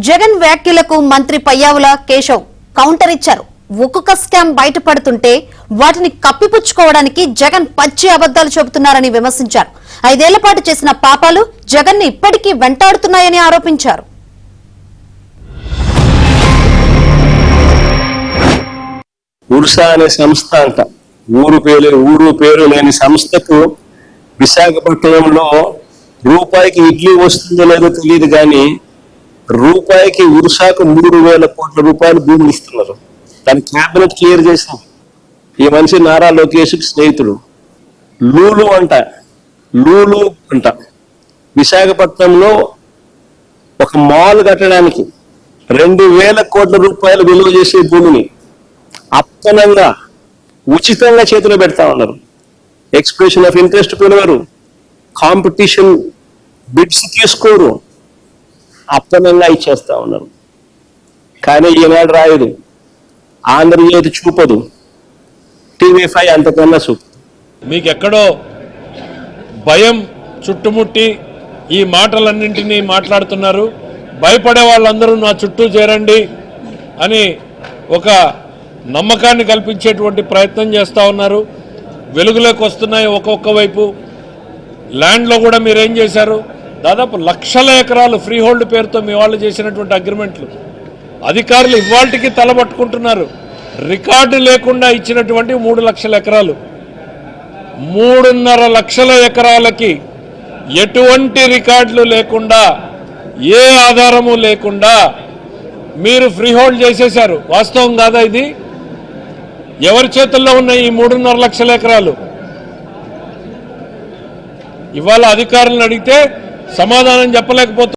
జగన్ వ్యాఖ్యలకు మంత్రి పయ్యావుల కేశవ్ కౌంటర్ ఇచ్చారు. ఒక్కొక్క స్కామ్ బయటపడుతుంటే వాటిని కప్పిపుచ్చుకోవడానికి జగన్ పచ్చి అబద్దాలు చెబుతున్నారని విమర్శించారు. 5 ఏళ్ల పాటు చేసిన పాపాలు జగన్ ని ఇప్పటికీ వెంటాడుతున్నాయని ఆరోపించారు. ఉర్సా అనే సంస్థ అంట, ఊరు పేరు లేని సంస్థకు విశాఖపట్నంలో రూపాయికి ఇడ్లీ వస్తుందో లేదో తెలియదు కానీ రూపాయికి ఉర్సాకు 3,000 కోట్ల రూపాయలు భూములు ఇస్తున్నారు. దాని క్యాబినెట్ క్లియర్ చేసింది. ఈ మనిషి నారా లోకేష్ స్నేహితుడు. లూలు అంట విశాఖపట్నంలో ఒక మాల్ కట్టడానికి 2,000 కోట్ల రూపాయలు విలువ చేసే భూమిని అప్పనంగా ఉచితంగా చేతిలో పెడతా ఉన్నారు. ఎక్స్ప్రెషన్ ఆఫ్ ఇంట్రెస్ట్ పిలవరు, కాంపిటీషన్ బిడ్స్ తీసుకోరు, అప్పనంగా ఇచ్చేస్తా ఉన్నారు. కానీ ఈనాడు రాయదు, ఆంధ్రజ్యోతి చూపదు, TV5 అంతకన్నా చూపదు. మీకు ఎక్కడో భయం చుట్టుముట్టి ఈ మాటలన్నింటినీ మాట్లాడుతున్నారు. భయపడే వాళ్ళందరూ నా చుట్టూ చేరండి అని ఒక నమ్మకాన్ని కల్పించేటువంటి ప్రయత్నం చేస్తూ ఉన్నారు. వెలుగులోకి వస్తున్నాయి ఒక్కొక్క వైపు. ల్యాండ్లో కూడా మీరేం చేశారు? దాదాపు లక్షల ఎకరాలు ఫ్రీ హోల్డ్ పేరుతో మీ వాళ్ళు చేసినటువంటి అగ్రిమెంట్లు అధికారులు ఇవాళకి తలబట్టుకుంటున్నారు. రికార్డు లేకుండా ఇచ్చినటువంటి 3 లక్షల ఎకరాలు, 3.5 లక్షల ఎకరాలకి ఎటువంటి రికార్డులు లేకుండా, ఏ ఆధారము లేకుండా మీరు ఫ్రీ హోల్డ్ చేసేశారు. వాస్తవం కాదా ఇది? ఎవరి చేతుల్లో ఉన్నాయి ఈ 3.5 లక్షల ఎకరాలు? ఇవాళ అధికారులను అడిగితే సమాధానం చెప్పలేకపోతున్నారు.